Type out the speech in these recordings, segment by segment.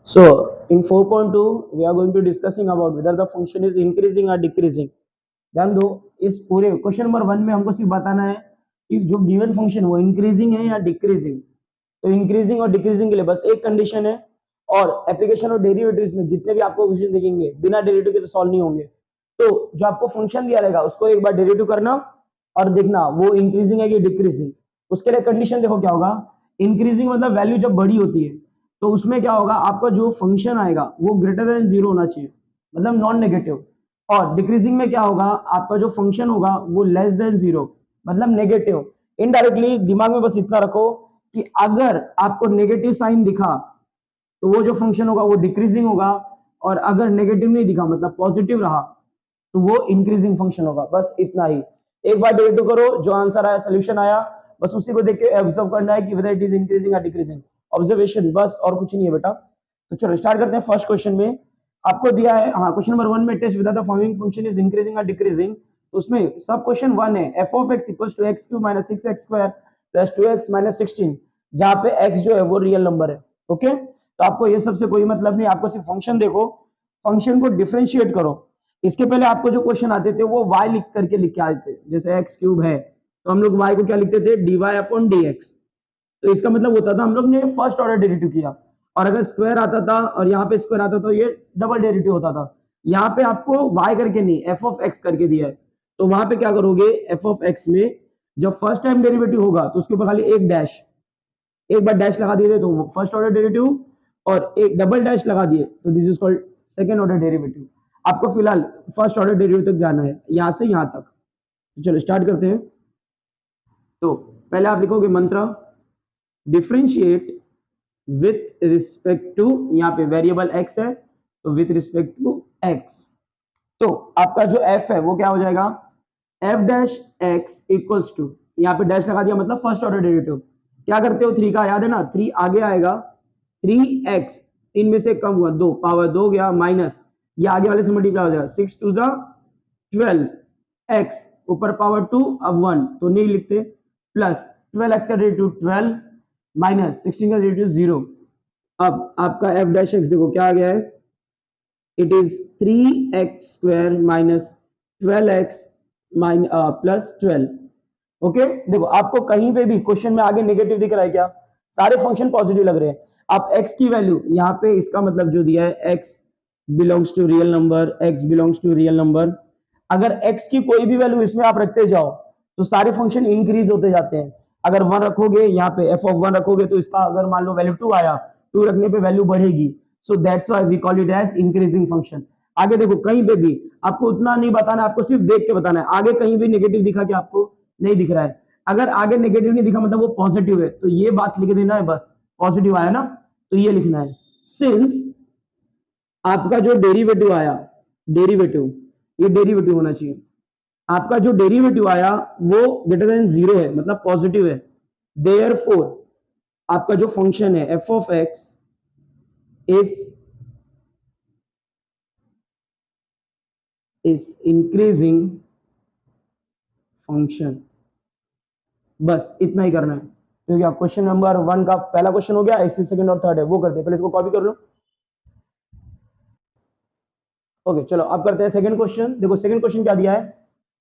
So in 4.2 we are going to discussing about whether the function is increasing or decreasing. ध्यान दो, इस पूरे question number 1 में हमको सिर्फ बताना है कि जो गिवन फंक्शन वो इंक्रीजिंग है या डिक्रीजिंग। तो इंक्रीजिंग और डिक्रीजिंग के लिए बस एक कंडीशन है, और एप्लीकेशन और डेरिवेटिव्स में जितने भी आपको क्वेश्चन दिखेंगे बिना डेरिवेटिव के तो सॉल्व नहीं होंगे। तो जो आपको फंक्शन दिया रहेगा उसको एक बार डेरिवेटिव करना और देखना वो इंक्रीजिंग है कि डिक्रीजिंग। उसके लिए कंडीशन देखो क्या होगा। इंक्रीजिंग मतलब वैल्यू जब बड़ी होती है तो उसमें क्या होगा, आपका जो फंक्शन आएगा वो ग्रेटर देन जीरो होना चाहिए, मतलब नॉन नेगेटिव। और डिक्रीजिंग में क्या होगा, आपका जो फंक्शन होगा वो लेस देन जीरो, मतलब नेगेटिव। इनडायरेक्टली दिमाग में बस इतना रखो कि अगर आपको नेगेटिव साइन दिखा तो वो जो फंक्शन होगा वो डिक्रीजिंग होगा, और अगर नेगेटिव नहीं दिखा मतलब पॉजिटिव रहा तो वो इंक्रीजिंग फंक्शन होगा। बस इतना ही। एक बार डेरिवेटिव करो, जो आंसर आया सोल्यूशन आया, बस उसी को देख के ऑब्जर्व करना है कि वेदर इट इज इंक्रीजिंग या डिक्रीजिंग। ऑब्जर्वेशन बस, और कुछ नहीं है बेटा। तो चलो स्टार्ट करते हैं। फर्स्ट क्वेश्चन में आपको दिया है, हाँ, क्वेश्चन नंबर 1 में test with the following function is increasing और डिक्रीजिंग। उसमें सब क्वेश्चन 1 है f of x equals to x cube minus 6x square plus 2x minus 16, जहां पे x जो है वो रियल नंबर है। ओके, तो आपको ये सबसे कोई मतलब नहीं, आपको सिर्फ फंक्शन देखो, फंक्शन को डिफरेंशिएट करो। इसके पहले आपको जो क्वेश्चन आते थे वो y लिख करके लिख के आते थे, जैसे x क्यूब है तो हम लोग y को क्या लिखते थे, dy अपॉन dx। तो इसका मतलब होता था हम लोग ने फर्स्ट ऑर्डर डेरिवेटिव किया, और अगर स्क्वायर आता था और यहाँ पे स्क्वायर आता था तो ये डबल डेरिवेटिव होता था। यहाँ पे आपको y करके नहीं f ऑफ x करके दिया है, तो वहां पे क्या करोगे, f ऑफ x में जब फर्स्ट टाइम डेरिवेटिव होगा तो उसके ऊपर खाली एक डैश, एक बार डैश लगा दिए तो वो फर्स्ट ऑर्डर डेरिवेटिव, और एक डबल डैश लगा दिए तो this is called second order derivative. आपको फिलहाल फर्स्ट ऑर्डर डेरिवेटिव तक जाना है, यहां से यहां तक। तो चलो स्टार्ट करते हैं। तो पहले आप लिखोगे मंत्र डिफरेंशिएट विथ रिस्पेक्ट टू, यहाँ पे वेरिएबल x है तो विथ रिस्पेक्ट टू x। तो आपका जो f है वो क्या हो जाएगा, f dash x equals to, यहाँ पे डैश लगा दिया मतलब फर्स्ट ऑर्डर डेरिवेटिव। क्या करते हो, 3 का याद है ना, 3 आगे आएगा, 3x 3 में से कम हुआ 2, पावर 2 गया माइनस, ये आगे वाले से मल्टीप्लाई हो जाएगा, 6 टू जा 12, x ऊपर पावर 2 अब 1 तो नहीं लिखते, प्लस 12x का डेरिवेटिव 12 माइनस 16 का डेरिवेटिव 0। अब आपका f डैश x देखो क्या आ गया है, it is 3x square minus 12x plus 12। Okay, देखो आपको कहीं पे भी क्वेश्चन में आगे नेगेटिव दिख रहा है क्या, सारे फंक्शन पॉजिटिव लग रहे हैं। आप x की वैल्यू यहाँ पे, इसका मतलब जो दिया है x belongs to real number, x belongs to real number, अगर x की कोई भी वैल्यू इसमें आप रखते जाओ तो सारे फंक्शन इंक्रीज होते जाते हैं। अगर 1 रखोगे यहाँ पे f ऑफ 1 रखोगे तो इसका अगर मान लो वैल्यू 2 आया, 2 रखने पे वैल्यू बढ़ेगी। So that's why we call it as increasing function. आगे देखो कहीं पे भी आपको उतना नहीं बताना, आपको सिर्फ देख के बताना है। आगे कहीं भी नेगेटिव दिखा कि आपको नहीं दिख रहा है, अगर आगे नेगेटिव नहीं दिखा मतलब वो पॉजिटिव है, तो ये बात लिख देना है बस। पॉजिटिव आया ना तो ये लिखना है। सिंस आपका जो डेरिवेटिव आया, डेरिवेटिव, ये डेरिवेटिव होना चाहिए, आपका जो डेरिवेटिव आया वो ग्रेटर देन जीरो है मतलब पॉजिटिव है। देयरफॉर आपका जो फंक्शन है f of x is increasing function. बस इतना ही करना है, क्योंकि आप क्वेश्चन नंबर 1 का पहला क्वेश्चन हो गया, ऐसे सेकंड और थर्ड है वो करते हैं। पहले इसको कॉपी कर लो। ओके चलो अब करते हैं सेकंड क्वेश्चन। देखो सेकंड क्वेश्चन क्या दिया है,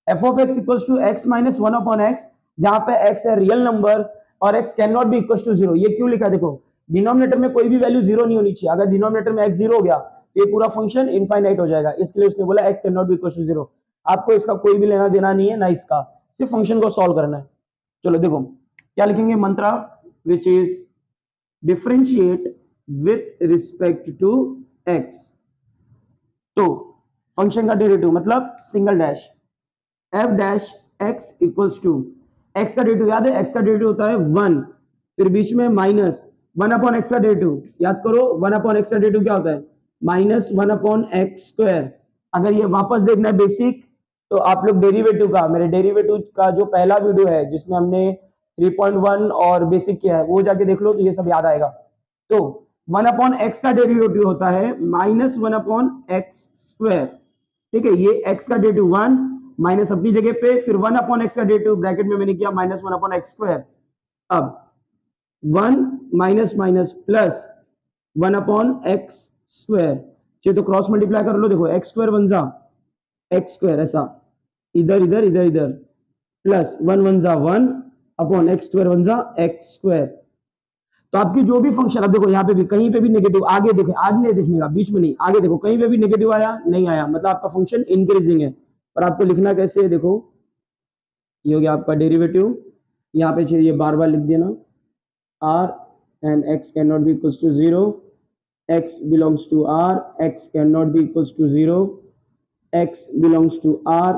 f of x equals to x minus 1 upon x, जहां पे x है रियल नंबर और x can not be equals to 0। ये क्यों लिखा है, देखो डिनोमिनेटर में कोई भी वैल्यू 0 नहीं होनी चाहिए। अगर डिनोमिनेटर में x 0 हो गया तो ये पूरा फंक्शन इनफाइनाइट हो जाएगा, इसके लिए उसने बोला x can not be equals to 0। आपको इसका कोई भी लेना देना नहीं है ना इसका, सिर्फ फंक्शन को सॉल्व करना है। चलो देखो क्या लिखेंगे, mantra which is differentiate with respect to x। तो फंक्शन का डेरिवेटिव मतलब single dash f dash x equals to, x का डेरिवेटिव याद है, x का डेरिवेटिव होता है 1, फिर बीच में माइनस 1 अपॉन x का डेरिवेटिव याद करो, 1 अपॉन x का डेरिवेटिव क्या होता है, माइनस 1 अपॉन x स्क्वायर। अगर ये वापस देखना है बेसिक तो आप लोग डेरिवेटिव का, मेरे डेरिवेटिव का जो पहला वीडियो है जिसमें हमने 3.1 और बेसिक किया है वो जाके देख लो तो ये सब याद आएगा। तो 1 अपॉन x का डेरिवेटिव होता है माइनस 1 अपॉन x स्क्वायर। ठीक है, ये x का डेरिवेटिव 1 माइनस अपनी जगह पे, फिर 1 अपॉन एक्स का डेरिवेटिव ब्रैकेट में मैंने किया माइनस 1 अपॉन एक्स स्क्वायर। अब 1 minus minus plus 1 upon x square, चाहिए तो क्रॉस मल्टीप्लाई कर लो, देखो एक्स स्क्वायर वन जा एक्स स्क्वायर, ऐसा इधर इधर इधर इधर, प्लस 1 वन जा 1 अपॉन एक्स स्क्वायर वन जा एक्स स्क्वायर। तो आपकी जो भी फंक्शन, अब देखो यहाँ पे भी कहीं पे भी नेगेटिव, आगे देखे, आगे नहीं देखने का, बीच में नहीं, आगे देखो कहीं पे भी नेगेटिव आया नहीं आया, मतलब आपका फंक्शन इंक्रीजिंग है। और आपको लिखना कैसे है, देखो ये हो गया आपका डेरिवेटिव, यहाँ पे चाहिए बार बार लिख देना, r and x cannot be equals to 0, x belongs to r, x cannot be equals to 0, x belongs to r,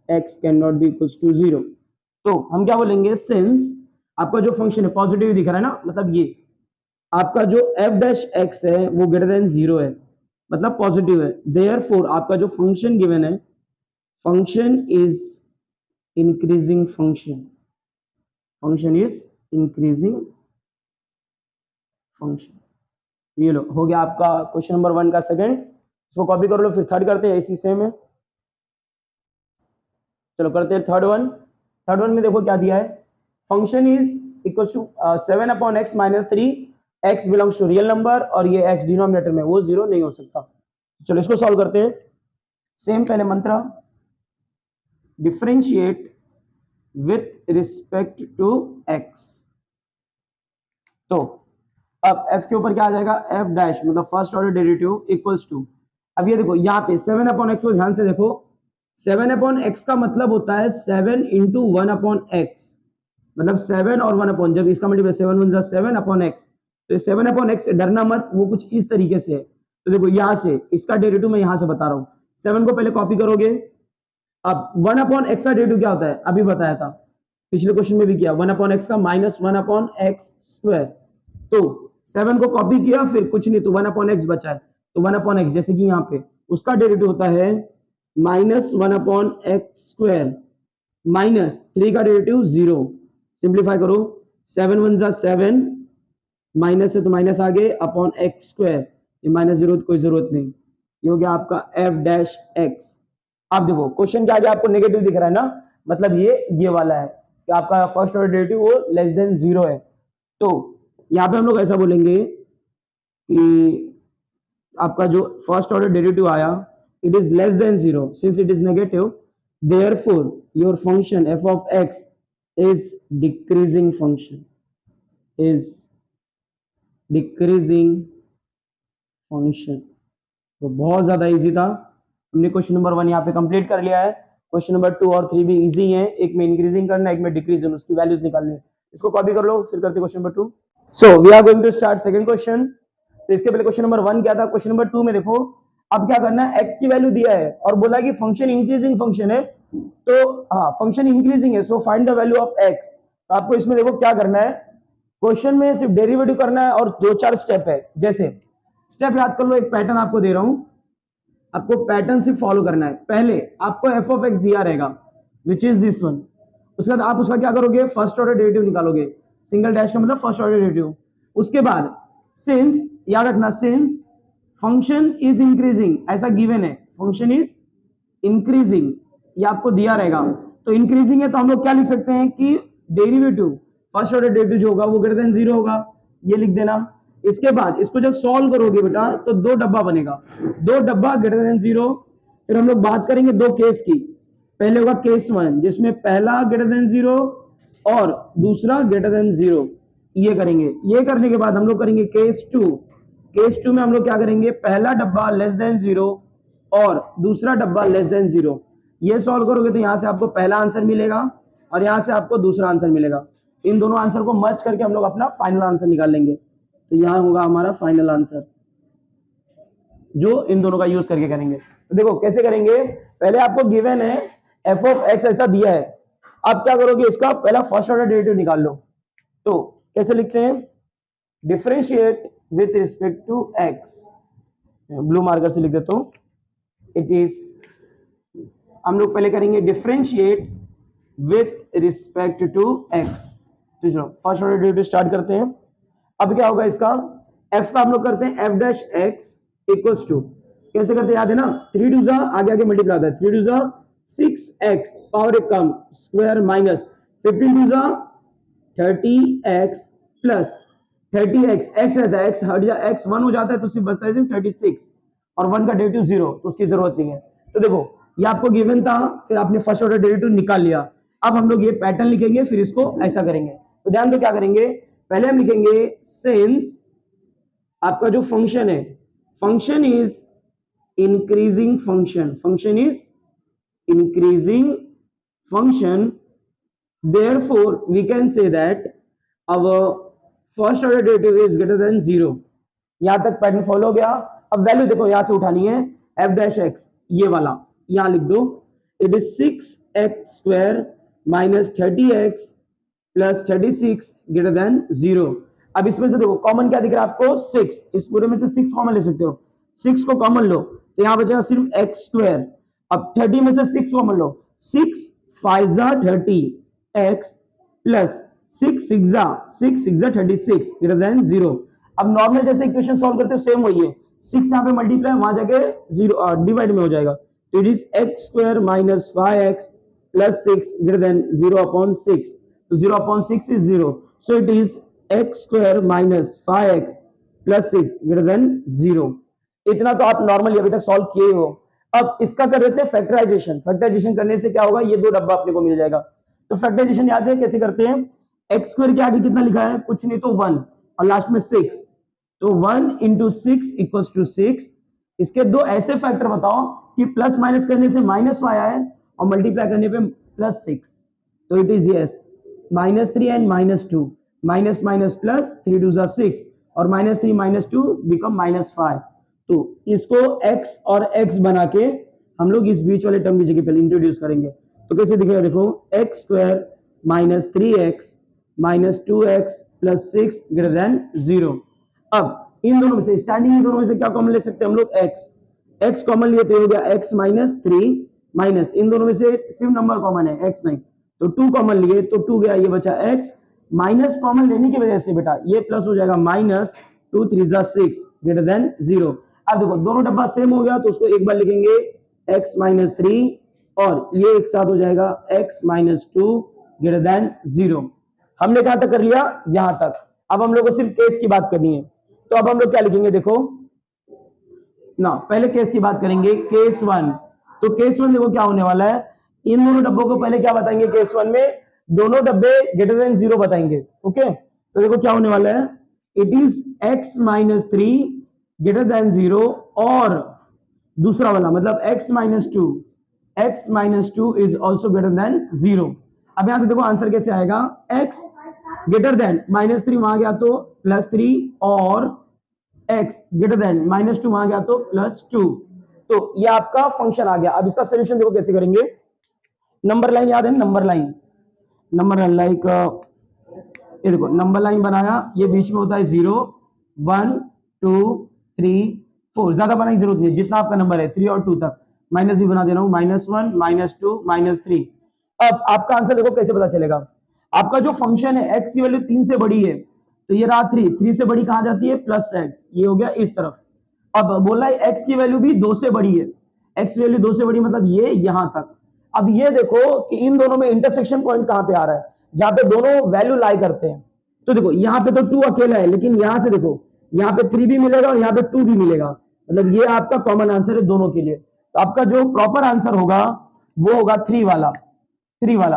x cannot be equals to 0। तो हम क्या बोलेंगे, सिंस आपका जो फंक्शन है पॉजिटिव दिख रहा है ना, मतलब ये आपका जो f डैश x है वो ग्रेटर देन 0 है, मतलब पॉजिटिव है, देयरफॉर आपका जो फंक्शन गिवन है, function is increasing function, function is increasing function. ये लो हो गया आपका क्वेश्चन नंबर 1 का सेकंड, इसको कॉपी कर लो, फिर थर्ड करते हैं इसी सेम है। चलो करते हैं थर्ड वन। थर्ड वन में देखो क्या दिया है, function is equal to 7 upon x minus 3, x belongs to real number और ये एक्स डिनोमिनेटर में, वो 0 नहीं हो सकता। चलो इसको सॉल्व करते हैं। सेम पहले मंत्र, differentiate with respect to x. तो अब f के ऊपर क्या आ जाएगा, f डैश मतलब first order derivative equals to, अब ये देखो यहाँ पे 7 अपॉन एक्स को ध्यान से देखो, 7 अपॉन एक्स का मतलब होता है 7 इंटू 1 अपॉन एक्स, मतलब 7 और 1 अपॉन, जब इसका मतलब 7 1 7 अपॉन एक्स, तो 7 अपॉन एक्स से डरना मत, वो कुछ इस तरीके से है। तो देखो यहाँ से इसका डेरिवेटिव मैं यहाँ से बता रहा हूँ, 7 को पहले कॉपी करोगे, अब 1 अपॉन एक्स का डेरिवेटिव क्या होता है, अभी बताया था पिछले क्वेश्चन में भी किया, 1 अपॉन एक्स का माइनस 1 अपॉन एक्स स्क्वायर। तो 7 को कॉपी किया, फिर कुछ नहीं तो 1 अपॉन एक्स बचा है, तो 1 अपॉन एक्स जैसे कि यहाँ पे उसका डेरिवेटिव होता है minus 1 upon x square, minus 3 का डेरिवेटिव 0, सिंप्लीफाई करो, 7 1 जा 7, माइनस है तो माइनस आ गए अपॉन एक्स स्क्वायर, ये माइनस 0 कोई जरूरत नहीं, ये हो गया आपका f डैश x। अब देखो क्वेश्चन क्या आ गया, आपको नेगेटिव दिख रहा है ना, मतलब ये वाला है कि आपका फर्स्ट ऑर्डर डेरिवेटिव वो लेस देन 0 है। तो यहाँ पे हम लोग ऐसा बोलेंगे कि आपका जो फर्स्ट ऑर्डर डेरिवेटिव आया, it is less than 0, since it is negative, therefore your function f of x is decreasing function, is decreasing function। तो बहुत ज्यादा इजी था, हमने क्वेश्चन नंबर 1 यहाँ पे कंप्लीट कर लिया है। क्वेश्चन नंबर 2 और 3 भी इजी है, एक में इंक्रीजिंग करना है, एक में डिक्रीजिंग, उसकी वैल्यूज निकालनी है। इसको कॉपी कर लो, फिर करते question number 2। So we are going to start second question. तो इसके पहले क्वेश्चन नंबर 1 क्या था, क्वेश्चन नंबर 2 में देखो अब क्या करना है, x की वैल्यू दिया है और बोला कि फंक्शन इंक्रीजिंग फंक्शन है, तो हाँ फंक्शन इंक्रीजिंग है, so find the value of x। तो आपको इसमें देखो क्या करना है, क्वेश्चन में सिर्फ डेरिवेटिव करना है और 2-4 स्टेप है। जैसे स्टेप याद कर लो, एक पैटर्न आपको दे रहा हूं, आपको पैटर्न सिर्फ फॉलो करना है। पहले आपको f ऑफ x दिया रहेगा विच इज दिस वन, उसके बाद आप उसका क्या करोगे, फर्स्ट ऑर्डर डेरिवेटिव निकालोगे, सिंगल डैश का मतलब फर्स्ट ऑर्डर डेरिवेटिव। उसके बाद सिंस, याद रखना सिंस फंक्शन इज इंक्रीजिंग, ऐसा गिवन है फंक्शन इज इंक्रीजिंग, ये आपको दिया रहेगा, तो इंक्रीजिंग है तो हम लोग क्या लिख सकते हैं कि डेरिवेटिव फर्स्ट ऑर्डर डेरिवेटिव जो होगा वो ग्रेटर देन 0 होगा, ये लिख देना। इसके बाद इसको जब सॉल्व करोगे बेटा तो 2 डब्बा बनेगा, 2 डब्बा ग्रेटर देन 0। फिर हम लोग बात करेंगे 2 केस की, पहले होगा केस 1 जिसमें पहला ग्रेटर देन 0 और दूसरा ग्रेटर देन 0, ये करेंगे। ये करने के बाद हम लोग करेंगे केस 2। केस 2 में हम लोग क्या करेंगे, पहला डब्बा लेस देन 0 और दूसरा डब्बा लेस देन 0। ये सॉल्व करोगे तो यहां से आपको पहला आंसर मिलेगा और यहां से आपको दूसरा आंसर मिलेगा। इन दोनों आंसर को मर्ज करके हम लोग अपना फाइनल आंसर निकाल लेंगे। तो यहां होगा हमारा फाइनल आंसर जो इन दोनों का यूज करके करेंगे। तो देखो कैसे करेंगे, पहले आपको गिवन है f ऑफ x ऐसा दिया है, अब क्या करोगे, इसका पहला फर्स्ट ऑर्डर डेरिवेटिव निकाल लो। तो कैसे लिखते हैं, differentiate with respect to x, blue marker से लिख देता हूं, इट इज, हम लोग पहले करेंगे differentiate with respect to x। तो चलो फर्स्ट ऑर्डर डेरिवेटिव स्टार्ट करते हैं। अब क्या होगा इसका, f का हम लोग करते हैं f dash x equals to, कैसे करते हैं याद है ना, 3 2 जा आगे आगे मल्टीप्लाई होता है, 3 2 जा 6x पावर एक कम स्क्वायर माइनस 15 2 जा 30x प्लस 30x, x रहता है, x हट जा, x 1 हो जाता है तो सिर्फ बचता है सिर्फ 36 और 1 का डेरिवेटिव 0, तो उसकी जरूरत नहीं है। तो देखो ये आपको गिवन था, फिर आपने फर्स्ट ऑर्डर डेरिवेटिव निकाल लिया। अब हम लोग ये पैटर्न लिखेंगे, फिर इसको ऐसा करेंगे। तो ध्यान दो क्या करेंगे, पहले हम लिखेंगे सिंस आपका जो फंक्शन है, function is increasing function, function is increasing function, therefore we can say that our first order derivative is greater than 0। यहां तक पैटर्न फॉलो हो गया। अब वैल्यू देखो यहां से उठानी है, f डैश x ये वाला यहां लिख दो, it is 6x square minus 30x plus 36 greater than 0। अब इसमें से देखो कॉमन क्या दिख रहा है आपको, 6, इस पूरे में से 6 कॉमन ले सकते हो, 6 को कॉमन लो तो यहां बचेगा सिर्फ x स्क्वायर। अब 30 में से 6 कॉमन लो, 6 5 जा 30 x प्लस 6 6 जा 36 ग्रेटर देन 0। अब नॉर्मल जैसे इक्वेशन सॉल्व करते हो सेम वही है, 6 यहाँ पे मल्टीप्लाई वहां जाके 0 डिवाइड में हो जाएगा, तो it is x square minus 5x plus 6 greater than 0/6, तो 0/6 is 0, so it is x square minus 5x plus 6 greater than 0। इतना तो आप नॉर्मली अभी तक सॉल्व किए हो। अब इसका कर देते हैं फैक्टराइजेशन। फैक्टराइजेशन करने से क्या होगा, ये 2 डब्बा अपने को मिल जाएगा। तो फैक्टराइजेशन याद है कैसे करते हैं, एक्स स्क्वायर के आगे कितना लिखा है, कुछ नहीं तो 1 और लास्ट में 6, तो 1 इंटू 6 इक्वल्स टू 6। इसके 2 ऐसे फैक्टर बताओ कि प्लस माइनस करने से -5 आया है और मल्टीप्लाई करने पे +6, तो it is yes -3 and -2, minus minus plus 3 2 जा 6 और -3 -2 बिकम -5। तो इसको x और x बना के हम लोग इस बीच वाले टर्म की जगह पे इंट्रोड्यूस करेंगे। तो कैसे दिखेगा, देखो x square minus 3x minus 2x plus 6 greater than 0। अब इन दोनों में से, स्टैंडिंग इन दोनों में से क्या कॉमन ले सकते हैं हम लोग, x कॉमन लिए तो हो गया x माइनस 3 माइनस इन दोनों में से सिर्फ नंबर कॉमन है x नहीं, तो 2 कॉमन लिए तो 2 गया, ये बचा x माइनस कॉमन लेने की वजह से बेटा ये प्लस हो जाएगा, माइनस 2 3 जा 6 ग्रेटर देन 0। अब देखो दोनों डब्बा सेम हो गया तो उसको एक बार लिखेंगे x माइनस 3 और ये एक साथ हो जाएगा x माइनस 2 ग्रेटर देन 0। हमने कहां तक कर लिया, यहां तक। अब हम लोग को सिर्फ केस की बात करनी है, तो अब हम लोग क्या लिखेंगे, देखो ना पहले केस की बात करेंगे, केस 1। तो केस 1 देखो क्या होने वाला है, इन दोनों डब्बों को पहले क्या बताएंगे, केस 1 में दोनों डब्बे ग्रेटर देन 0 बताएंगे। ओके, तो देखो क्या होने वाला है, it is x minus 3 greater than 0 और दूसरा वाला मतलब x minus 2 is also greater than 0। अब यहां से देखो आंसर कैसे आएगा, x ग्रेटर देन -3 वहां गया तो +3 और x ग्रेटर देन -2 वहां गया तो +2, तो ये आपका फंक्शन आ गया। अब इसका सोल्यूशन देखो कैसे करेंगे, नंबर लाइन याद है, नंबर लाइन लाइक ये देखो नंबर लाइन बनाया, ये बीच में होता है 0 1 2 3 4, ज्यादा बनाने की जरूरत नहीं, जितना आपका नंबर है 3 और 2 तक, माइनस भी बना दे रहा हूं, -1 -2 -3। अब आपका आंसर देखो कैसे पता चलेगा, आपका जो फंक्शन है x की वैल्यू 3 से बड़ी है तो ये रहा 3 से बड़ी कहां जाती है, प्लस साइड, ये हो गया इस तरफ। अब बोला है x की वैल्यू भी 2 से बड़ी है, x वैल्यू 2 से बड़ी मतलब ये यहां तक। अब ये देखो कि इन दोनों में इंटरसेक्शन पॉइंट कहां पे आ रहा है, जहां पे दोनों वैल्यू लाई करते हैं। तो देखो यहाँ पे तो 2 अकेला है, लेकिन यहां से देखो यहाँ पे 3 भी मिलेगा और यहाँ पे 2 भी मिलेगा, मतलब ये आपका कॉमन आंसर है दोनों के लिए। तो आपका जो प्रॉपर आंसर होगा वो होगा 3 वाला,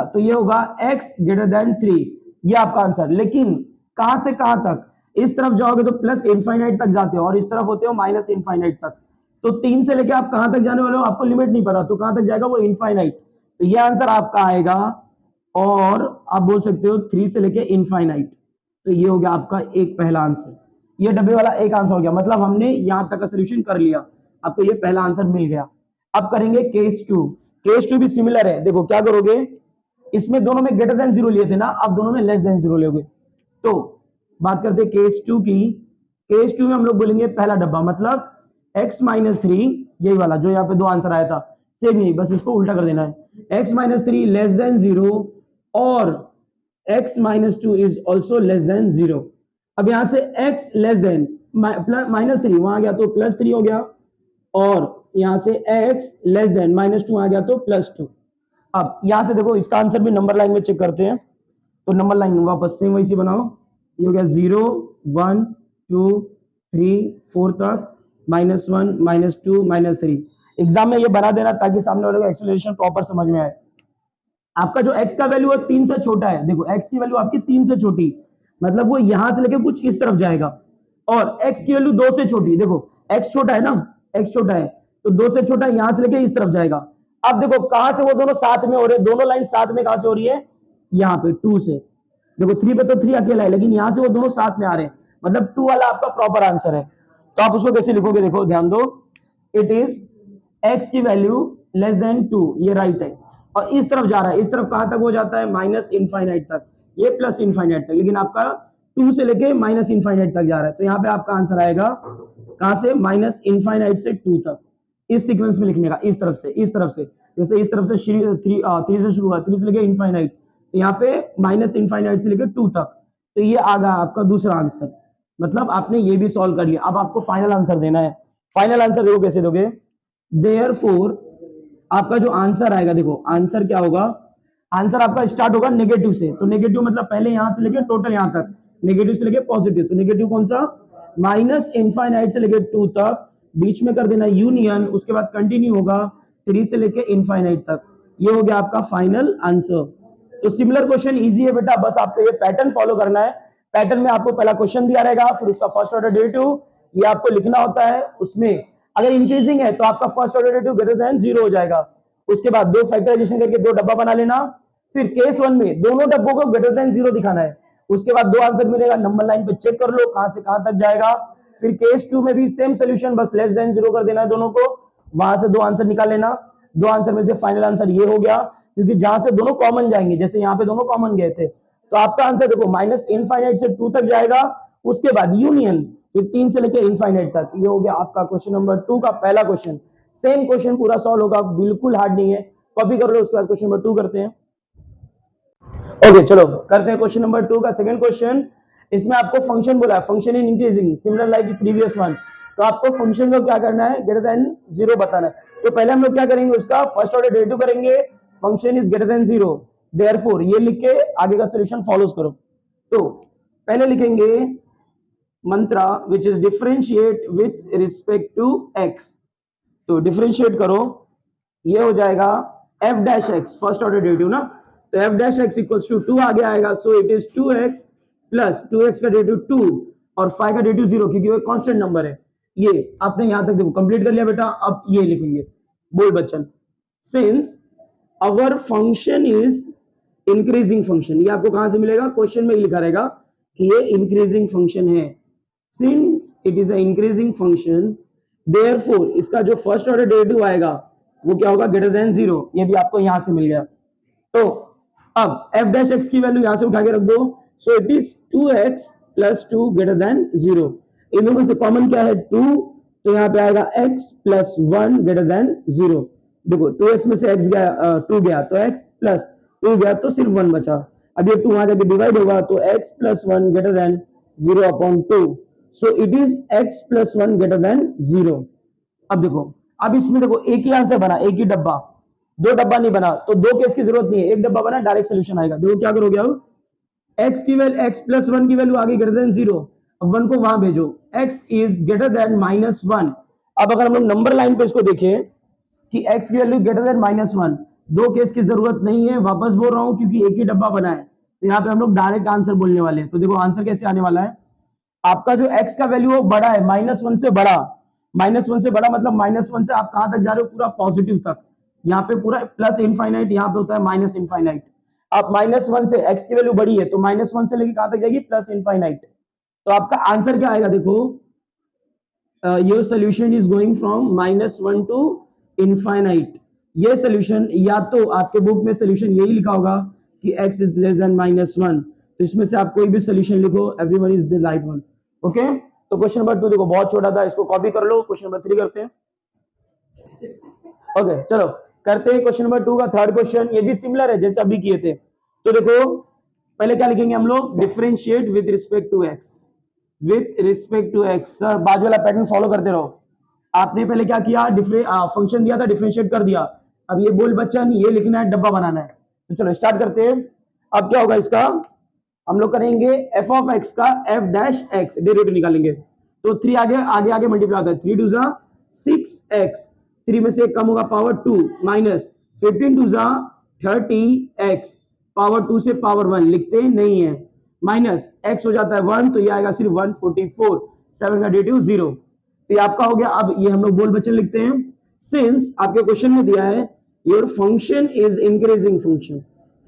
तो ये होगा x ग्रेटर देन 3, ये आपका आंसर। लेकिन कहां से कहां तक, इस तरफ जाओगे तो प्लस इनफाइनाइट तक जाते हो और इस तरफ होते हो माइनस इनफाइनाइट तक, तो 3 से लेके आप कहां तक जाने वाले हो आपको लिमिट नहीं पता, तो कहां तक जाएगा वो इनफाइनाइट, तो ये आंसर आपका आएगा। और आप बोल सकते हो 3 से लेके इनफाइनाइट, तो ये हो गया आपका एक पहला आंसर, ये डब्बे वाला एक आंसर हो गया, मतलब हमने यहां तक का सोल्यूशन कर लिया, आपको ये पहला आंसर मिल गया। अब करेंगे केस 2, केस 2 भी सिमिलर है। देखो क्या करोगे, इसमें दोनों में ग्रेटर देन 0 लिए थे ना, अब दोनों में लेस देन 0 लोगे। तो बात करते हैं केस 2 की, केस 2 में हम लोग बोलेंगे पहला डब्बा मतलब x माइनस 3, यही वाला जो यहाँ पे 2 आंसर आया था, सेम यही, बस इसको उल्टा कर देना है, x माइनस 3 लेस देन 0 और x minus 2 is also less than 0। अब यहां से x लेस देन -3 वहां गया तो +3 हो गया, और यहां से x लेस देन -2 आ गया तो +2। अब यहां से देखो इसका आंसर भी नंबर लाइन में चेक करते हैं, तो नंबर लाइन वापस सेम वैसी बनाओ, ये हो गया 0 1 2 3 4 तक, -1 -2 -3। एग्जाम में ये बना देना ताकि सामने वाले को एक्सेलरेशन प्रॉपर समझ में आए। आपका जो x का वैल्यू है 3 से छोटा है, देखो x की वैल्यू आपकी 3 से छोटी, मतलब वो यहां से लेके कुछ इस तरफ जाएगा, और x की वैल्यू 2 से छोटी, देखो x छोटा है ना, x छोटा है तो 2 से छोटा यहां से लेके इस तरफ जाएगा। अब देखो कहां से वो दोनों साथ में हो रहे हैं, दोनों लाइन साथ में कहां से हो रही है, यहाँ पे 2 से। देखो 3 पे तो 3 अकेला है, लेकिन यहां से वो दोनों साथ में आ रहे हैं, मतलब 2 वाला आपका प्रॉपर आंसर है। तो आप उसको कैसे लिखोगे, देखो ध्यान दो, इट इज x की वैल्यू लेस देन 2, ये राइट है, और इस तरफ जा रहा है, इस तरफ कहां तक हो जाता है, माइनस इनफाइनाइट तक, ये प्लस इनफाइनाइट तक, लेकिन आपका 2 से लेके माइनस इनफाइनाइट तक जा रहा है, तो यहाँ पे आपका आंसर आएगा कहां से, माइनस इनफाइनाइट से 2 तक। इस सीक्वेंस में लिखने का, इस तरफ से, इस तरफ से, जैसे इस तरफ से 3 से शुरू हुआ, 3 से लेके इनफाइनाइट, तो यहाँ पे माइनस इनफाइनाइट से लेके 2 तक, तो ये आ गया आपका दूसरा आंसर। मतलब आपने ये भी सॉल्व कर लिया। अब आपको फाइनल आंसर देना है। फाइनल आंसर देखो कैसे दोगे, देयरफॉर आपका जो आंसर आएगा, देखो आंसर क्या होगा, आंसर आपका स्टार्ट होगा नेगेटिव से, तो नेगेटिव मतलब पहले यहां से लेके टोटल यहां तक, नेगेटिव से लेके पॉजिटिव, तो नेगेटिव कौन सा, माइनस इनफाइनाइट से लेके 2 तक, बीच में कर देना यूनियन, उसके बाद कंटिन्यू होगा 3 से लेके इनफाइनाइट तक। ये हो गया आपका फाइनल आंसर। तो सिमिलर क्वेश्चन इजी है बेटा, बस आपको ये पैटर्न फॉलो करना है। पैटर्न में आपको पहला क्वेश्चन दिया रहेगा, फिर उसका फर्स्ट ऑर्डर डेरिवेटिव ये आपको लिखना होता है, उसमें अगर इंक्रीजिंग है तो आपका first order derivative greater than 0 हो जाएगा। उसके बाद 2 फैक्टराइजेशन करके 2 डब्बा बना लेना, फिर केस 1 में दोनों डब्बों को ग्रेटर देन 0 दिखाना है। उसके बाद 2 आंसर मिलेगा, नंबर लाइन पे चेक कर लो कहां से कहां तक जाएगा। फिर केस 2 में भी सेम सोल्यूशन, बस लेस देन 0 कर देना है दोनों को, वहां से 2 आंसर निकाल लेना। 2 आंसर में से फाइनल आंसर ये हो गया, क्योंकि जहां से दोनों कॉमन जाएंगे, जैसे यहाँ पे दोनों कॉमन गए थे, तो आपका आंसर देखो माइनस इनफाइनाइट से 2 तक जाएगा, उसके बाद यूनियन, फिर 3 से लेकर इनफाइनाइट तक। ये हो गया आपका क्वेश्चन नंबर 2 का पहला क्वेश्चन। सेम क्वेश्चन पूरा सॉल्व होगा, बिल्कुल हार्ड नहीं है, कॉपी कर लो। उसके बाद क्वेश्चन नंबर 2 करते हैं। ओके चलो करते हैं क्वेश्चन नंबर 2 का सेकंड क्वेश्चन। इसमें आपको फंक्शन बोला है, function in increasing, similar like previous one. तो आपको फंक्शन को क्या करना है, ग्रेटर देन 0 बताना है। तो पहले हम लोग क्या करेंगे, उसका फर्स्ट ऑर्डर डेरिवेटिव करेंगे, function is greater than 0, therefore ये लिख के आगे का सॉल्यूशन फॉलोज करो। तो पहले लिखेंगे mantra which is differentiate with respect to x। तो डिफरेंशिएट करो, ये हो जाएगा f dash x, first order derivative ना, तो f dash x equals to 2 आगे आएगा, सो it is 2x plus 2x का डेरिवेटिव 2 और 5 का डेरिवेटिव 0, क्योंकि वो कांस्टेंट नंबर है। ये आपने यहां तक देखो कंप्लीट कर लिया बेटा। अब ये लिखेंगे, बोल Bachchan, since our function is increasing function, ये आपको कहां से मिलेगा, क्वेश्चन में लिखा रहेगा कि ये इंक्रीजिंग फंक्शन है। Since it is a increasing function, therefore इसका जो फर्स्ट ऑर्डर डेरिवेटिव आएगा वो क्या होगा, ग्रेटर देन 0। ये भी आपको यहां से मिल गया। तो अब f डैश x की वैल्यू यहां से उठा के रख दो, सो it is 2x plus 2 greater than 0। इन दोनों से कॉमन क्या है 2, तो यहाँ पे आएगा x प्लस 1 ग्रेटर देन 0। देखो 2x में से x गया 2 गया, तो x प्लस 2 गया तो सिर्फ 1 बचा। अब ये 2 वहां जाके डिवाइड होगा, तो x plus 1 greater than 0 upon 2, so it is x plus 1 greater than 0। अब देखो, अब इसमें देखो एक ही आंसर बना, एक ही डब्बा, 2 डब्बा नहीं बना, तो 2 केस की जरूरत नहीं है, एक डब्बा बना, डायरेक्ट सोल्यूशन आएगा। देखो क्या करोगे, अब x की वैल्यू, x प्लस 1 की वैल्यू आ गई ग्रेटर देन 0, अब 1 को वहां भेजो, x is greater then minus 1। अब अगर हम लोग नंबर लाइन पे इसको देखें कि x की value greater than minus 1, 2 case की जरूरत नहीं है, वापस बोल रहा हूं क्योंकि एक ही डब्बा बना है, तो यहाँ पे हम लोग डायरेक्ट आंसर बोलने वाले हैं। तो देखो आंसर कैसे आने वाला है, आपका जो x का वैल्यू वो बड़ा है, -1 से बड़ा, -1 से बड़ा मतलब -1 से आप कहां तक जा रहे हो, पूरा पॉजिटिव तक। यहाँ पे पूरा प्लस इनफाइनाइट, यहाँ पे होता है माइनस इनफाइनाइट। आप -1 से x की वैल्यू बड़ी है तो -1 से लेके कहां तक जाएगी, प्लस इनफाइनाइट। तो आपका आंसर क्या आएगा, देखो your solution is going from -1 to infinite. ये सोल्यूशन, या तो आपके बुक में सोल्यूशन यही लिखा होगा कि x इज लेस देन -1, तो इसमें से आप कोई भी सोल्यूशन लिखो, everyone is the right one. Okay, तो क्वेश्चन नंबर 2 देखो बहुत छोटा था, इसको कॉपी कर लो। क्वेश्चन नंबर 3 करते हैं। ओके चलो करते हैं क्वेश्चन नंबर 2 का थर्ड क्वेश्चन। ये भी सिमिलर है जैसे अभी किए थे। तो देखो पहले क्या लिखेंगे हम लोग, differentiate with respect to x, with respect to x। Sir बाजू वाला पैटर्न फॉलो करते रहो। आपने पहले क्या किया, फंक्शन दिया था, डिफरेंशिएट कर दिया। अब ये बोल बच्चन, ये लिखना है, डब्बा बनाना है। तो चलो स्टार्ट करते हैं। अब क्या होगा इसका, हम लोग करेंगे एफ ऑफ एक्स का एफ डैश एक्स डेरिवेटिव निकालेंगे। तो 3 आगे आगे आगे मल्टीप्लाई होता है, 3 टू जा 6x, 3 में से एक कम होगा पावर 2 माइनस 15 टू जा 30x, पावर 2 से पावर 1 लिखते नहीं है, माइनस x हो जाता है 1, तो ये आएगा सिर्फ 144, 7 का डेरिवेटिव 0। तो ये आपका हो गया। अब ये हम लोग बोल बच्चन लिखते हैं, सिंस आपके क्वेश्चन में दिया है your function is increasing function,